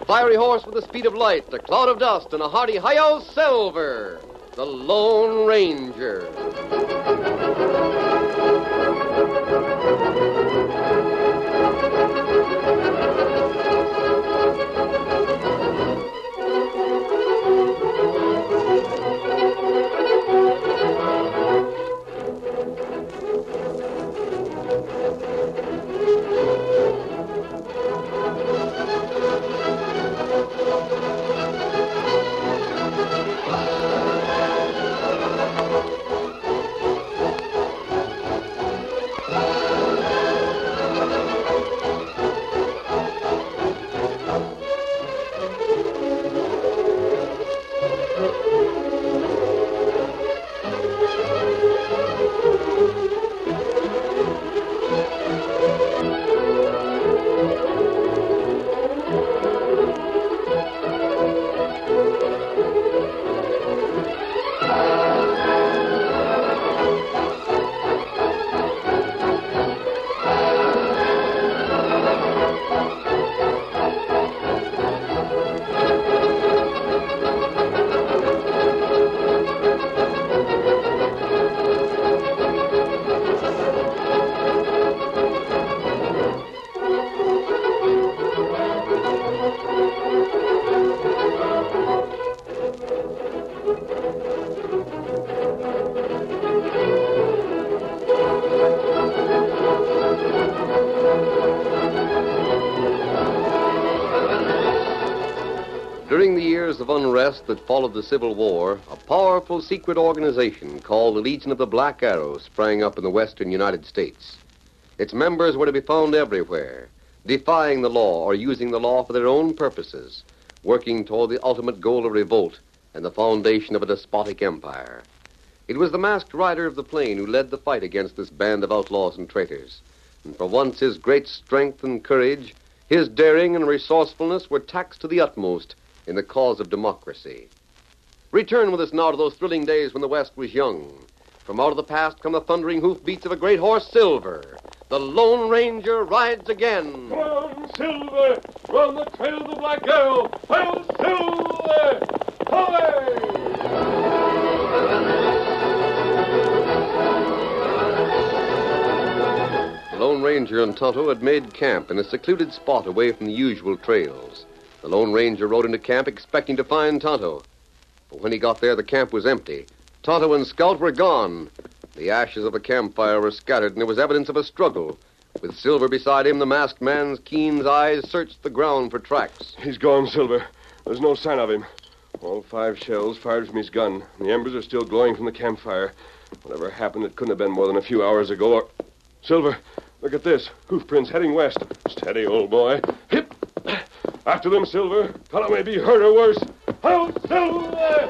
fiery horse with the speed of light, a cloud of dust, and a hearty hi-yo, Silver, the Lone Ranger. During the years of unrest that followed the Civil War, a powerful secret organization called the Legion of the Black Arrow sprang up in the western United States. Its members were to be found everywhere, defying the law or using the law for their own purposes, working toward the ultimate goal of revolt and the foundation of a despotic empire. It was the masked rider of the plain who led the fight against this band of outlaws and traitors. And for once, his great strength and courage, his daring and resourcefulness were taxed to the utmost in the cause of democracy. Return with us now to those thrilling days when the West was young. From out of the past come the thundering hoofbeats of a great horse, Silver. The Lone Ranger rides again. Come on, Silver! We're on the trail of the Black Arrow! Hail, Silver! Away! The Lone Ranger and Tonto had made camp in a secluded spot away from the usual trails. The Lone Ranger rode into camp expecting to find Tonto. But when he got there, the camp was empty. Tonto and Scout were gone. The ashes of the campfire were scattered, and there was evidence of a struggle. With Silver beside him, the masked man's keen eyes searched the ground for tracks. He's gone, Silver. There's no sign of him. All 5 shells fired from his gun. The embers are still glowing from the campfire. Whatever happened, it couldn't have been more than a few hours ago. Or... Silver, look at this. Hoof prints heading west. Steady, old boy. Hip! After them, Silver. Fellow may be hurt or worse. Ho, Silver!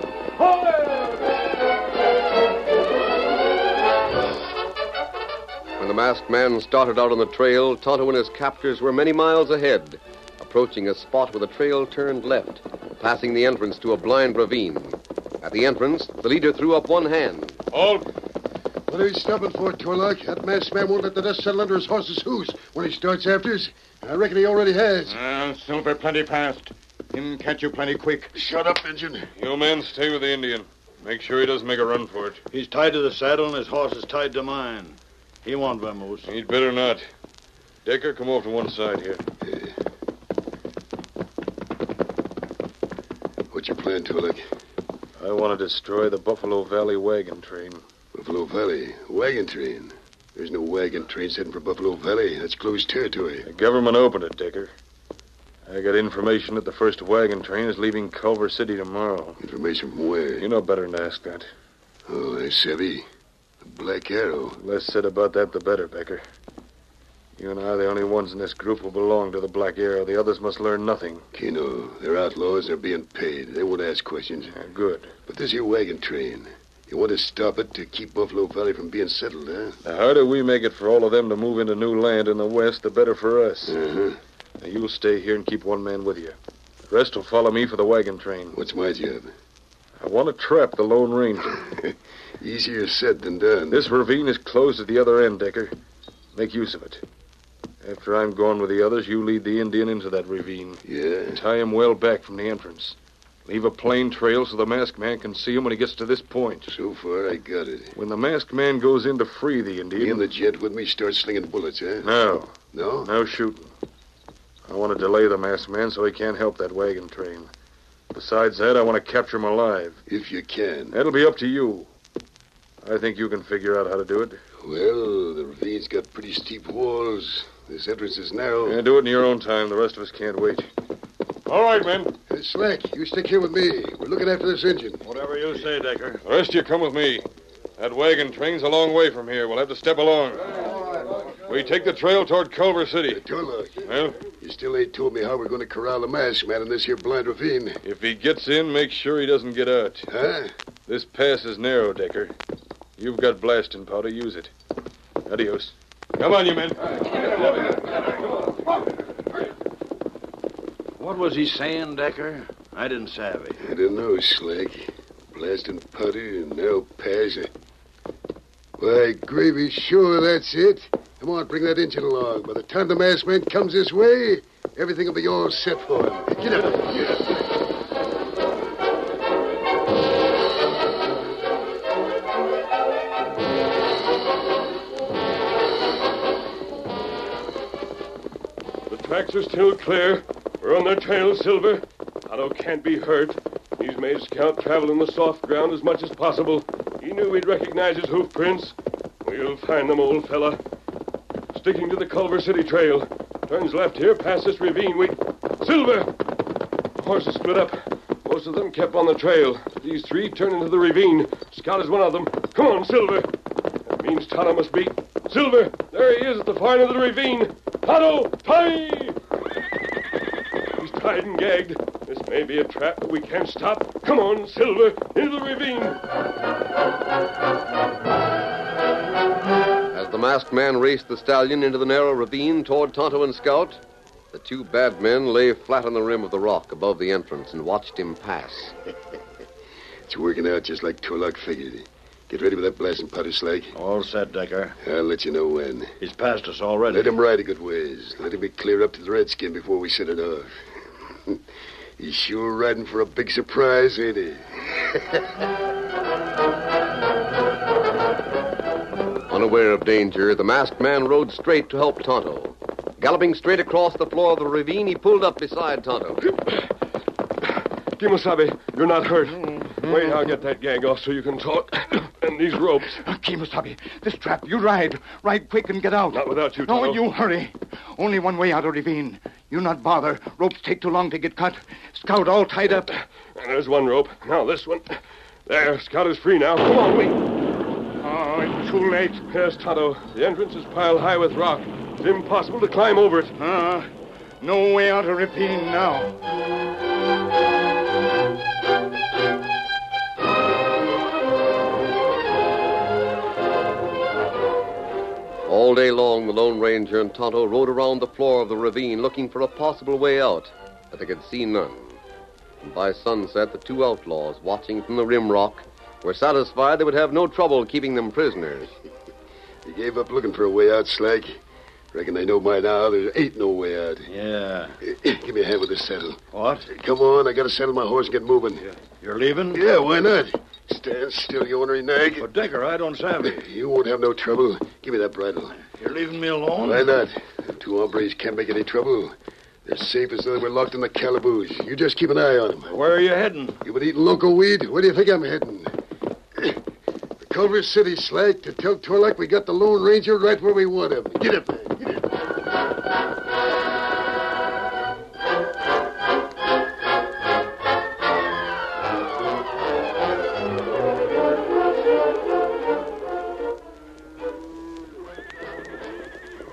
When the masked man started out on the trail, Tonto and his captors were many miles ahead, approaching a spot where the trail turned left, passing the entrance to a blind ravine. At the entrance, the leader threw up one hand. Halt! What are you stopping for, Torlock? That masked man won't let the dust settle under his horse's hooves when he starts after us. I reckon he already has. Silver plenty fast. Him catch you plenty quick. Shut up, Injun. You men stay with the Indian. Make sure he doesn't make a run for it. He's tied to the saddle and his horse is tied to mine. He won't vamoose. He'd better not. Decker, come over to one side here. What's your plan, Torlock? I want to destroy the Buffalo Valley wagon train. Buffalo Valley? Wagon train? There's no wagon train heading for Buffalo Valley. That's closed territory. The government opened it, Decker. I got information that the first wagon train is leaving Culver City tomorrow. Information from where? You know better than to ask that. Oh, I savvy. The Black Arrow. The less said about that, the better, Becker. You and I are the only ones in this group who belong to the Black Arrow. The others must learn nothing. Keno, they're outlaws. They're being paid. They won't ask questions. Good. But this here wagon train, you want to stop it to keep Buffalo Valley from being settled, huh? The harder we make it for all of them to move into new land in the West, the better for us. Uh-huh. Now, you'll stay here and keep one man with you. The rest will follow me for the wagon train. What's my job? I want to trap the Lone Ranger. Easier said than done. This ravine is closed at the other end, Decker. Make use of it. After I'm gone with the others, you lead the Indian into that ravine. Yeah? Tie him well back from the entrance. Leave a plain trail so the masked man can see him when he gets to this point. So far, I got it. When the masked man goes in to free the Indian... Me and the gent with me start slinging bullets, huh? No. No? No shooting. I want to delay the masked man so he can't help that wagon train. Besides that, I want to capture him alive. If you can. That'll be up to you. I think you can figure out how to do it. Well, the ravine's got pretty steep walls. This entrance is narrow. Yeah, do it in your own time. The rest of us can't wait. All right, men. Hey, Slack, you stick here with me. We're looking after this engine. Whatever you say, Decker. The rest of you come with me. That wagon train's a long way from here. We'll have to step along. We take the trail toward Culver City. Turlock, Well, you still ain't told me how we're going to corral the masked man in this here blind ravine. if he gets in, make sure he doesn't get out. Huh? This pass is narrow, Decker. You've got blasting powder. Use it. Adios. Come on, you men. What was he saying, Decker? I didn't savvy. I don't know, Slack. Blasting powder and narrow pass. Why, gravy, sure that's it. Come on, bring that engine along. By the time the masked man comes this way, everything will be all set for him. Get up. Get up. The tracks are still clear. We're on their trail, Silver. Otto can't be hurt. He's made Scout travel in the soft ground as much as possible. He knew we'd recognize his hoof prints. We'll find them, old fella. Sticking to the Culver City trail. Turns left here, past this ravine. Silver! Horses split up. Most of them kept on the trail. These three turn into the ravine. Scout is one of them. Come on, Silver. That means Tonto must be... Silver! There he is at the far end of the ravine. Tonto! Tie! He's tied and gagged. This may be a trap, but we can't stop. Come on, Silver, into the ravine. As the masked man raced the stallion into the narrow ravine toward Tonto and Scout, the two bad men lay flat on the rim of the rock above the entrance and watched him pass. It's working out just like Turlock figured. Get ready with that blasting powder, Slack. All set, Decker. I'll let you know when. He's passed us already. Let him ride a good ways. Let him be clear up to the redskin before we set it off. He's sure riding for a big surprise, ain't he? Unaware of danger, the masked man rode straight to help Tonto. Galloping straight across the floor of the ravine, he pulled up beside Tonto. Kimosabe, you're not hurt. Wait, I'll get that gag off so you can talk. And these ropes. Kimosabe, this trap, you ride. Ride quick and get out. Not without you, No, Tonto. you hurry. Only one way out of ravine. You not bother. Ropes take too long to get cut. Scout all tied up. And there's one rope. Now this one. There, Scout is free now. Come on, wait. Oh, it's too late. Yes, Tonto. The entrance is piled high with rock. It's impossible to climb over it. No way out of ravine now. All day long, the Lone Ranger and Tonto rode around the floor of the ravine looking for a possible way out, but they could see none. And by sunset, the two outlaws, watching from the rim rock, were satisfied they would have no trouble keeping them prisoners. They gave up looking for a way out, Slack. Reckon they know by now there ain't no way out. Yeah. Give me a hand with this saddle. What? Come on, I gotta saddle my horse and get moving. You're leaving? Yeah, why not? Stand still, you ornery nag. But, Decker, I don't savvy. You won't have no trouble. Give me that bridle. You're leaving me alone? Why not? Them two hombres can't make any trouble. They're safe as though they were locked in the calaboose. You just keep an eye on them. Where are you heading? You been eating loco weed? Where do you think I'm heading? The Culver City, Slack, to tell Turlock we got the Lone Ranger right where we want him. Get up, man. Get up.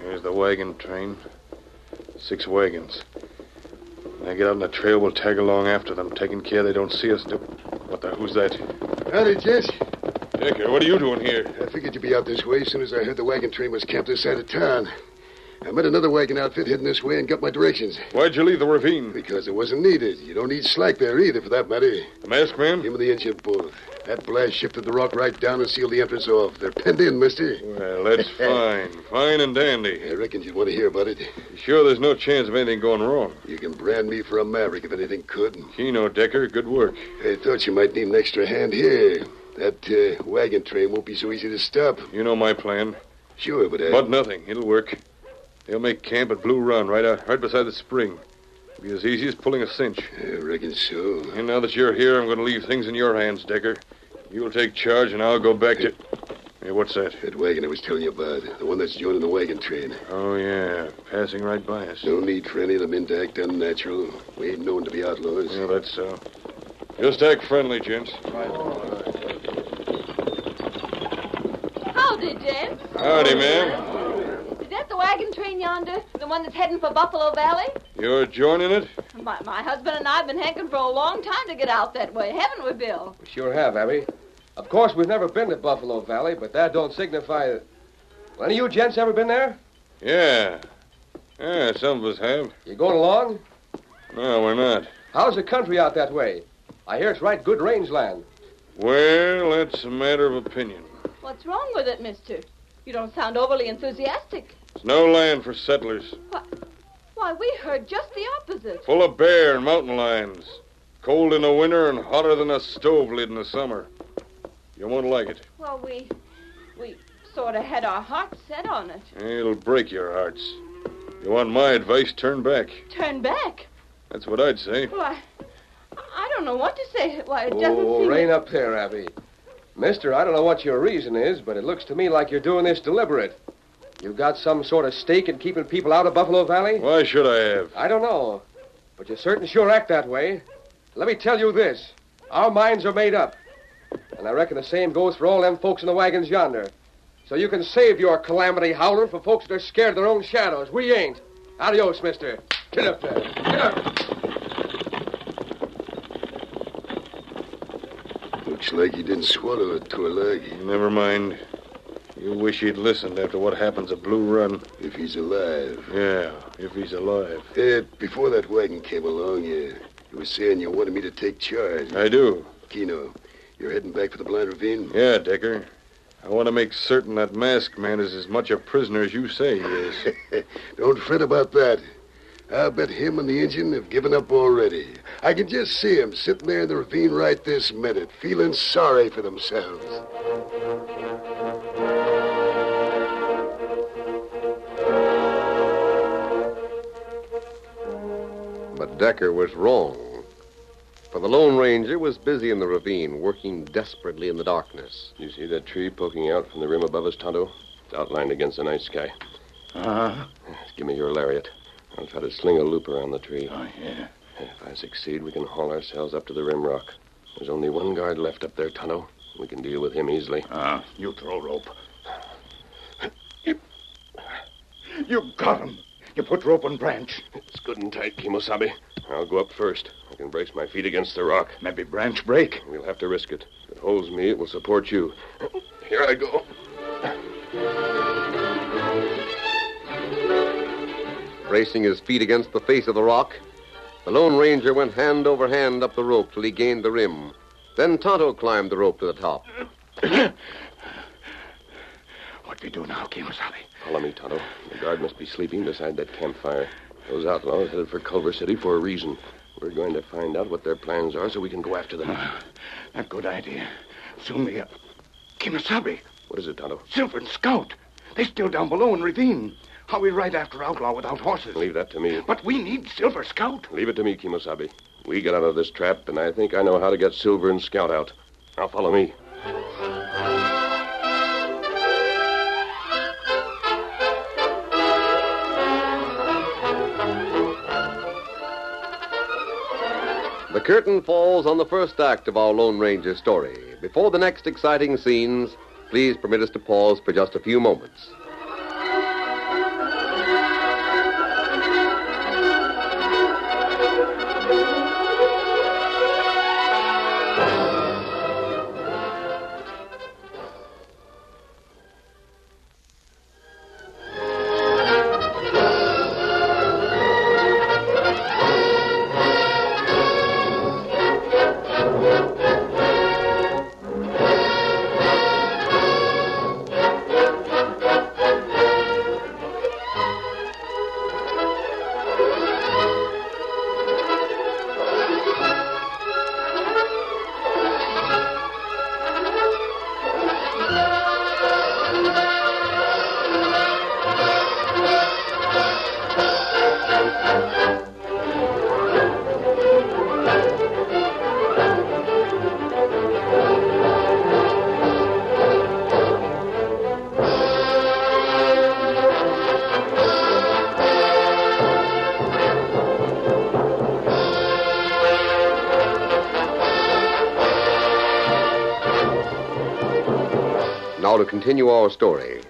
Here's the wagon train. 6 wagons. When they get out on the trail, we'll tag along after them, taking care they don't see us. Who's that? Howdy, Jess. Decker, what are you doing here? I figured you'd be out this way as soon as I heard the wagon train was camped this side of town. I met another wagon outfit heading this way and got my directions. Why'd you leave the ravine? Because it wasn't needed. You don't need slack there either, for that matter. The masked man? Him and the engine both. That blast shifted the rock right down and sealed the entrance off. They're penned in, mister. Well, that's fine. Fine and dandy. I reckon you'd want to hear about it. You sure there's no chance of anything going wrong? You can brand me for a maverick if anything could. Keno, Decker, good work. I thought you might need an extra hand here. That wagon train won't be so easy to stop. You know my plan. Sure, but But nothing. It'll work. They'll make camp at Blue Run, right beside the spring. It'll be as easy as pulling a cinch. I reckon so. And now that you're here, I'm going to leave things in your hands, Decker. You'll take charge, and I'll go back to... Hey, what's that? That wagon I was telling you about. The one that's joining the wagon train. Oh, yeah. Passing right by us. No need for any of the men to act unnatural. We ain't known to be outlaws. Yeah, that's so. Just act friendly, gents. Howdy, gents. Howdy, ma'am. Is that the wagon train yonder? The one that's heading for Buffalo Valley? You're joining it? My husband and I have been hankering for a long time to get out that way, haven't we, Bill? We sure have, Abby. Of course, we've never been to Buffalo Valley, but that don't signify that... Well, any of you gents ever been there? Yeah. Yeah, some of us have. You going along? No, we're not. How's the country out that way? I hear it's right good rangeland. Well, that's a matter of opinion. What's wrong with it, mister? You don't sound overly enthusiastic. It's no land for settlers. Why, we heard just the opposite. Full of bear and mountain lions. Cold in the winter and hotter than a stove lid in the summer. You won't like it. Well, we sort of had our hearts set on it. It'll break your hearts. You want my advice, turn back. Turn back? That's what I'd say. Well, I don't know what to say. Why, it doesn't seem... rein up there, Abby. Mister, I don't know what your reason is, but it looks to me like you're doing this deliberate. You got some sort of stake in keeping people out of Buffalo Valley? Why should I have? I don't know, but you certain sure act that way. Let me tell you this. Our minds are made up. And I reckon the same goes for all them folks in the wagons yonder. So you can save your calamity howling for folks that are scared of their own shadows. We ain't. Adios, mister. Get up there. Get up. Looks like he didn't swallow it to a leg. Never mind. You wish he'd listened after what happens at Blue Run. If he's alive. Yeah, if he's alive. Before that wagon came along, you were saying you wanted me to take charge. I do. Keno, you're heading back for the Blind Ravine? Yeah, Decker. I want to make certain that masked man is as much a prisoner as you say he is. Don't fret about that. I'll bet him and the engine have given up already. I can just see him sitting there in the ravine right this minute, feeling sorry for themselves. But Decker was wrong. For the Lone Ranger was busy in the ravine, working desperately in the darkness. You see that tree poking out from the rim above us, Tonto? It's outlined against the night sky. Uh-huh. Give me your lariat. I'll try to sling a loop around the tree. Oh, yeah. If I succeed, we can haul ourselves up to the rim rock. There's only one guard left up there, Tonto. We can deal with him easily. You throw rope. You got him. You put rope on branch. It's good and tight, Kimosabe. I'll go up first. I can brace my feet against the rock. Maybe branch break. We'll have to risk it. If it holds me, it will support you. Here I go. Bracing his feet against the face of the rock, the Lone Ranger went hand over hand up the rope till he gained the rim. Then Tonto climbed the rope to the top. What do we do now, Kimosabe? Follow me, Tonto. The guard must be sleeping beside that campfire. Those outlaws headed for Culver City for a reason. We're going to find out what their plans are so we can go after them. A good idea. Soon we... Kimosabe. What is it, Tonto? Silver and Scout. They're still down below in ravine. How we ride after outlaw without horses? Leave that to me. But we need Silver Scout. Leave it to me, Kimosabe. We get out of this trap, and I think I know how to get Silver and Scout out. Now follow me. The curtain falls on the first act of our Lone Ranger story. Before the next exciting scenes, please permit us to pause for just a few moments. continue our story.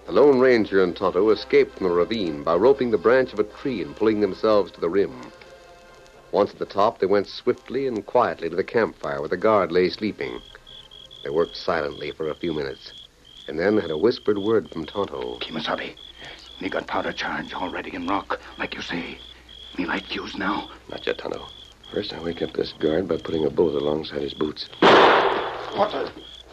The Lone Ranger and Tonto escaped from the ravine by roping the branch of a tree and pulling themselves to the rim. Once at the top, they went swiftly and quietly to the campfire where the guard lay sleeping. They worked silently for a few minutes, and then had a whispered word from Tonto. Kimasabi, me got powder charge already in rock, like you say. Me light fuse now. Not yet, Tonto. First, I wake up this guard by putting a bullet alongside his boots.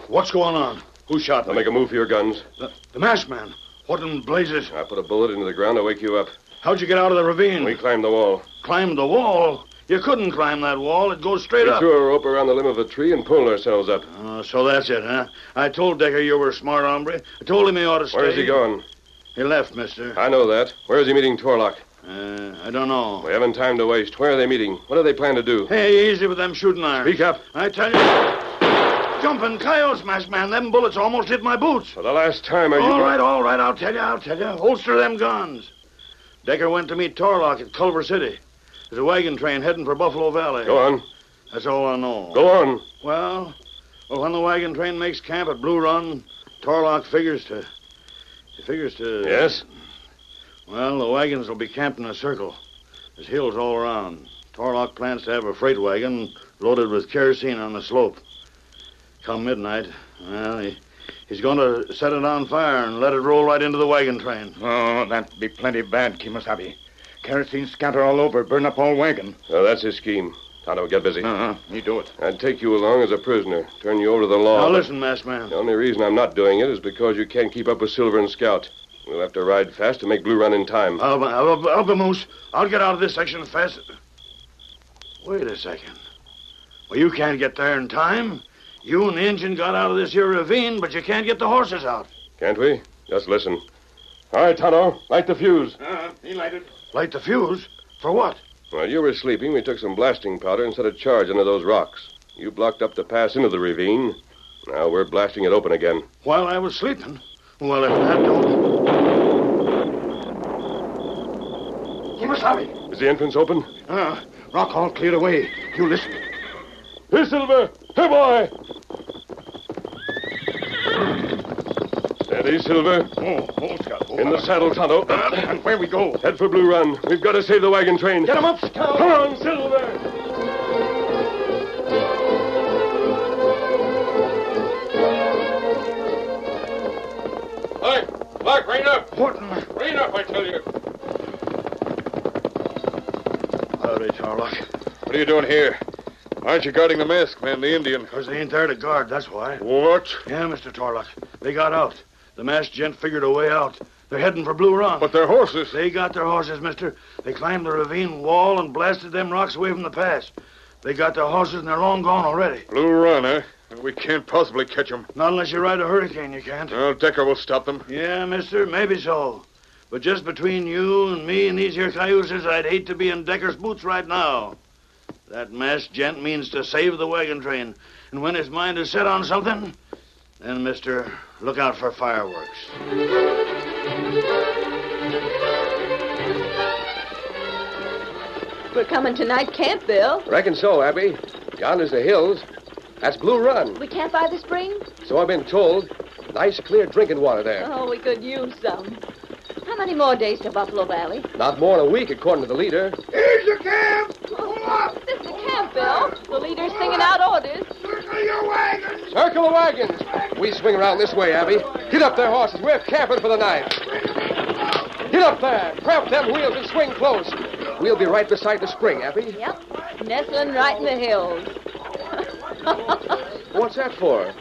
What's going on? Who shot Now me? make a move for your guns. The masked man. What in blazes? I put a bullet into the ground to wake you up. How'd you get out of the ravine? We climbed the wall. Climbed the wall? You couldn't climb that wall. It goes straight We up. threw a rope around the limb of a tree and pulled ourselves up. Oh, so that's it, huh? I told Decker you were a smart hombre. I told him he ought to stay. Where's he going? He left, mister. I know that. Where is he meeting Torlock? I don't know. We haven't time to waste. Where are they meeting? What do they plan to do? Hey, easy with them shooting irons. Speak up. I tell you... Jumping coyotes, masked man. Them bullets almost hit my boots. For the last time, are you... All right, I'll tell you. Holster them guns. Decker went to meet Torlock at Culver City. There's a wagon train heading for Buffalo Valley. Go on. That's all I know. Go on. Well, when the wagon train makes camp at Blue Run, Torlock figures to... Yes? Well, the wagons will be camped in a circle. There's hills all around. Torlock plans to have a freight wagon loaded with kerosene on the slope. Come midnight, well, he's going to set it on fire and let it roll right into the wagon train. Oh, that'd be plenty bad, Kimasabi. Kerosene scatter all over, burn up all wagon. Oh, that's his scheme. Tonto, get busy. Me do it. I'd take you along as a prisoner, turn you over to the law. Now, but listen, masked man. The only reason I'm not doing it is because you can't keep up with Silver and Scout. We'll have to ride fast to make Blue Run in time. I'll be moose. I'll get out of this section fast. Wait a second. Well, you can't get there in time. You and the engine got out of this here ravine, but you can't get the horses out. Can't we? Just listen. All right, Tonto, light the fuse. He lighted. Light the fuse? For what? While you were sleeping, we took some blasting powder and set a charge under those rocks. You blocked up the pass into the ravine. Now we're blasting it open again. While I was sleeping? Well, if that don't... Kimasabi! Is the entrance open? Rock all cleared away. You listen. Here, Silver! Here, boy! Steady, Silver. Scout. In the saddle, Tonto. And where we go? Head for Blue Run. We've got to save the wagon train. Get him up, Scout. Come on, Silver! Clark, rein up! Horton! Rein up, I tell you! Howdy, Torlock. What are you doing here? Aren't you guarding the masked man, the Indian? Because they ain't there to guard, that's why. What? Yeah, Mr. Torlock. They got out. The masked gent figured a way out. They're heading for Blue Run. But their horses. They got their horses, mister. They climbed the ravine wall and blasted them rocks away from the pass. They got their horses and they're long gone already. Blue Run, eh? We can't possibly catch them. Not unless you ride a hurricane, you can't. Well, Decker will stop them. Yeah, mister, maybe so. But just between you and me and these here cayuses, I'd hate to be in Decker's boots right now. That masked gent means to save the wagon train. And when his mind is set on something, then, mister, look out for fireworks. We're coming to night camp, Bill. Reckon so, Abby. Yonder's the hills. That's Blue Run. We camp by the spring? So I've been told. Nice, clear drinking water there. Oh, we could use some. How many more days to Buffalo Valley? Not more than a week, according to the leader. Here's the camp! This is the camp, Bill. The leader's singing out orders. Circle your wagons! Circle the wagons. We swing around this way, Abby. Get up there, horses. We're camping for the night. Get up there. Cramp them wheels and swing close. We'll be right beside the spring, Abby. Yep, nestling right in the hills. What's that for?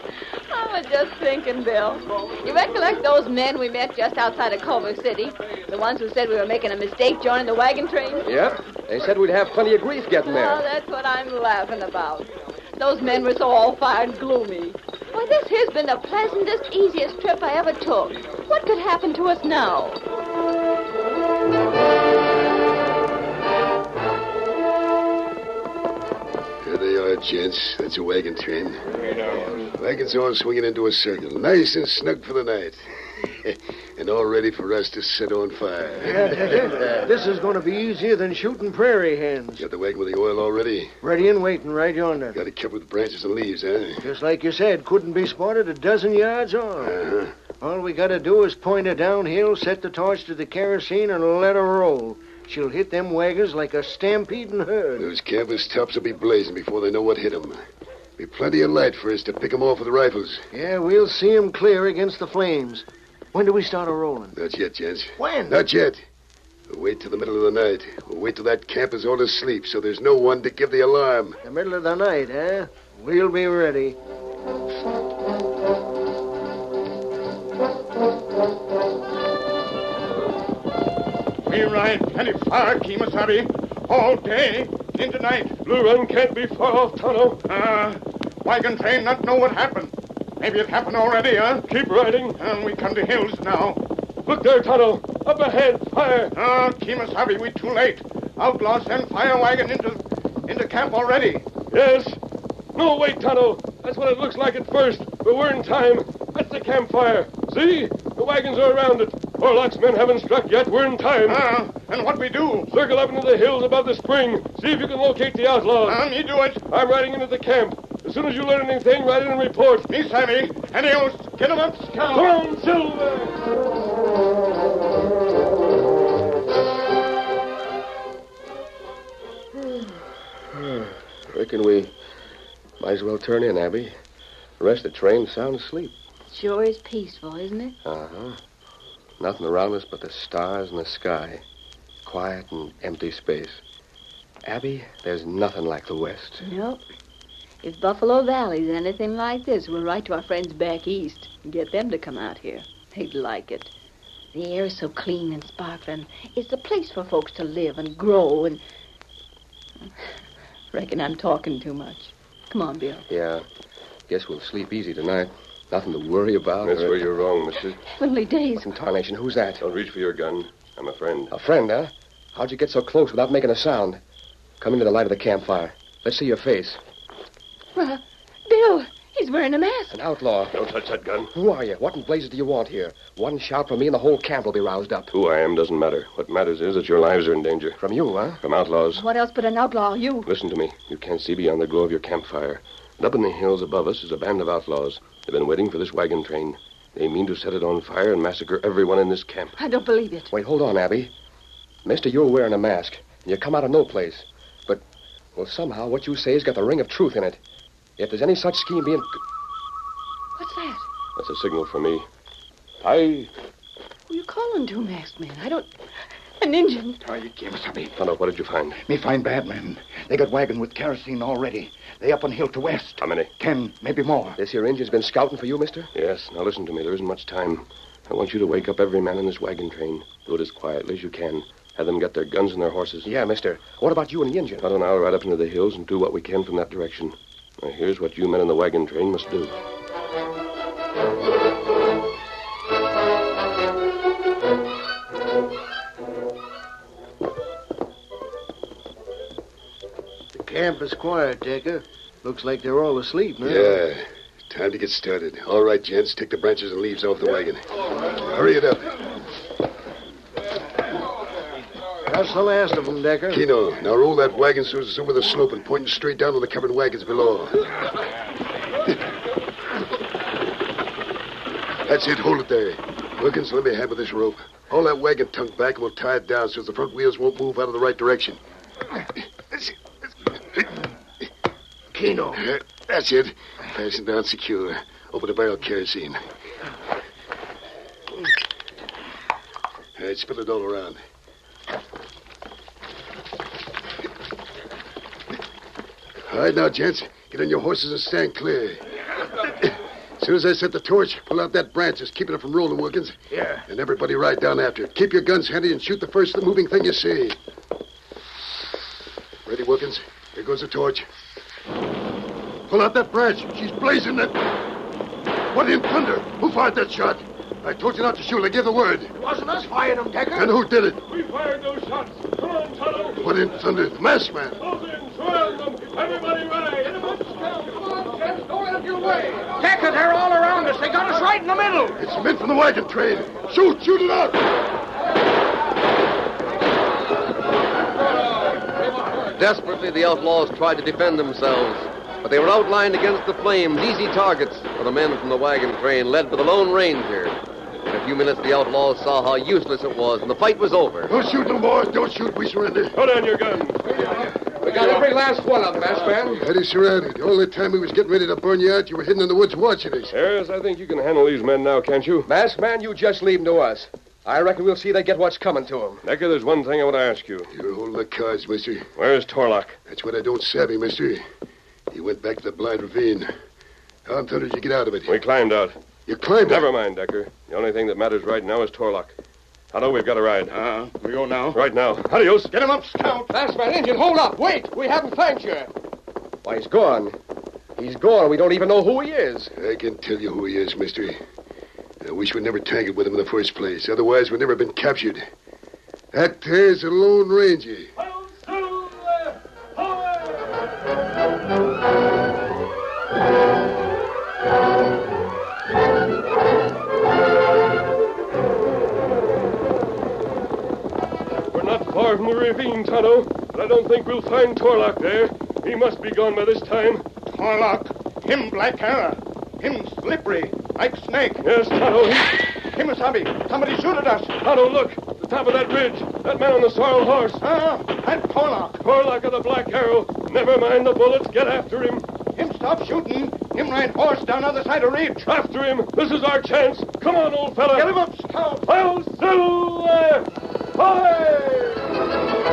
I was just thinking, Bill. You recollect those men we met just outside of Culver City? The ones who said we were making a mistake joining the wagon train? Yep. They said we'd have plenty of grief getting Oh, there. that's what I'm laughing about. Those men were so all-fired gloomy. Why, this here's been the pleasantest, easiest trip I ever took. What could happen to us now? There they are, gents. That's a wagon train. Wagons all swinging into a circle. Nice and snug for the night. and all ready for us to set on fire. Yeah, Decker. This is going to be easier than shooting prairie hens. Got the wagon with the oil already? Ready and waiting right yonder. Got it covered with branches and leaves, huh? Just like you said, couldn't be spotted a dozen yards off. Uh-huh. All we got to do is point her downhill, set the torch to the kerosene, and let her roll. She'll hit them wagons like a stampeding herd. Those canvas tops will be blazing before they know what hit them. Be plenty of light for us to pick 'em off with the rifles. Yeah, we'll see 'em clear against the flames. When do we start a rolling? Not yet, gents. When? Not yet. We'll wait till the middle of the night. We'll wait till that camp is all asleep so there's no one to give the alarm. The middle of the night, eh? We'll be ready. We ride plenty far, Kemosabe. All day into night. Blue Run can't be far off, Tonto. Wagon train not know what happened. Maybe it happened already, huh? Keep riding. We come to hills now. Look there, Tonto. Up ahead. Fire. Kemosabe, we too late. Outlaws send fire wagon into camp already. Yes. No, wait, Tonto. That's what it looks like at first, but we're in time. That's the campfire. See? The wagons are around it. Orlock's men haven't struck yet. We're in time. And what we do? Circle up into the hills above the spring. See if you can locate the outlaws. Me do it. I'm riding into the camp. As soon as you learn anything, write in and report. Me savvy. Adios. Get 'em up, Scout. Come on, Silver. Reckon we might as well turn in, Abby. The rest of the train's sound asleep. Sure is peaceful, isn't it? Uh-huh. Nothing around us but the stars and the sky. Quiet and empty space. Abby, there's nothing like the West. Nope. If Buffalo Valley's anything like this, we'll write to our friends back east and get them to come out here. They'd like it. The air is so clean and sparkling. It's the place for folks to live and grow and... Reckon I'm talking too much. Come on, Bill. Yeah. Guess we'll sleep easy tonight. Nothing to worry about. That's where you're wrong, mister. Heavenly days. What in tarnation? Who's that? Don't reach for your gun. I'm a friend. A friend, huh? How'd you get so close without making a sound? Come into the light of the campfire. Let's see your face. Well, Bill, he's wearing a mask. An outlaw. Don't touch that gun. Who are you? What in blazes do you want here? One shout from me and the whole camp will be roused up. Who I am doesn't matter. What matters is that your lives are in danger. From you, huh? From outlaws. What else but an outlaw, you? Listen to me. You can't see beyond the glow of your campfire. And up in the hills above us is a band of outlaws. They've been waiting for this wagon train. They mean to set it on fire and massacre everyone in this camp. I don't believe it. Wait, hold on, Abby. Mister, you're wearing a mask, and you come out of no place. But, well, somehow what you say has got the ring of truth in it. If there's any such scheme being... What's that? That's a signal for me. Who Who you calling to, masked man? I don't... An Indian. You Kemosabe. Tonto, what did you find? Me find bad men. They got wagon with kerosene already. They up on hill to west. How many? 10, maybe more. This here Indian's been scouting for you, mister? Yes. Now listen to me. There isn't much time. I want you to wake up every man in this wagon train. Do it as quietly as you can. Have them get their guns and their horses. Yeah, mister. What about you and the Indian? Tonto and I'll ride up into the hills and do what we can from that direction. Now, here's what you men in the wagon train must do. The camp is quiet, Decker. Looks like they're all asleep now. Yeah. Time to get started. All right, gents. Take the branches and leaves off the wagon. Hurry it up. That's the last of them, Decker. Keno, now roll that wagon so it's over the slope and pointing straight down on the covered wagons below. That's it. Hold it there. Wilkins, let me have with this rope. Haul that wagon tongue back and we'll tie it down so the front wheels won't move out of the right direction. Keno. That's it. Fasten down secure. Open the barrel kerosene. All right, spill it all around. All right, now, gents, get on your horses and stand clear. As soon as I set the torch, pull out that branch that's keeping it from rolling, Wilkins. Yeah. And everybody ride down after it. Keep your guns handy and shoot the first moving thing you see. Ready, Wilkins? Here goes the torch. Pull out that branch. She's blazing that... What in thunder? Who fired that shot? I told you not to shoot. I gave the word. It wasn't us firing them, Decker. And who did it? We fired those shots. Come on, Tonto. What in thunder? The masked man. Close in. Surround them. Everybody ride. Get them up, Scout. Come on, gents. Don't Decker, they're all around us. They got us right in the middle. It's men from the wagon train. Shoot it out. Desperately, the outlaws tried to defend themselves, but they were outlined against the flames, easy targets for the men from the wagon train, led by the Lone Ranger. In a few minutes, the outlaws saw how useless it was, and the fight was over. Don't shoot no more. Don't shoot. We surrender. Put on your gun. We got every last one of them, masked man. Had us surrounded. All the time we was getting ready to burn you out, you were hidden in the woods watching us. Harris, I think you can handle these men now, can't you? Masked man, you just leave them to us. I reckon we'll see they get what's coming to them. Decker, there's one thing I want to ask you. You're holding the cards, mister. Where's Torlock? That's what I don't savvy, mister. He went back to the blind ravine. How in thunder did you get out of it? We climbed out. You climbed Never out? mind, Decker. The only thing that matters right now is Torlock. Tonto, we've got a ride. We go now? Right now. Adios. Get him up, Scout. Masked man, Injun, hold up. Wait. We haven't thanked you. Why, he's gone. He's gone. We don't even know who he is. I can tell you who he is, mister. I wish we'd never tangled with him in the first place. Otherwise, we'd never been captured. That there's the Lone Ranger. We're not far from the ravine, Tonto, but I don't think we'll find Torlock there. He must be gone by this time. Torlock. Him black hair. Him slippery. Like snake. Yes, Tonto, Him a sabi. Somebody shoot at us. Tonto, look. The top of that ridge. That man on the sorrel horse. And Torlock. Torlock of the Black Arrow. Never mind the bullets. Get after him. Him stop shooting. Him ride horse down other side of ridge. After him. This is our chance. Come on, old fella. Get him up, Scout. I'll Silver! Hi!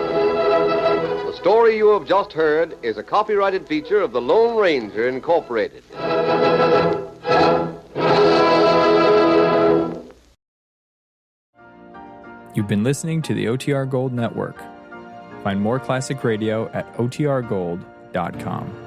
The story you have just heard is a copyrighted feature of the Lone Ranger, Incorporated. You've been listening to the OTR Gold Network. Find more classic radio at otrgold.com.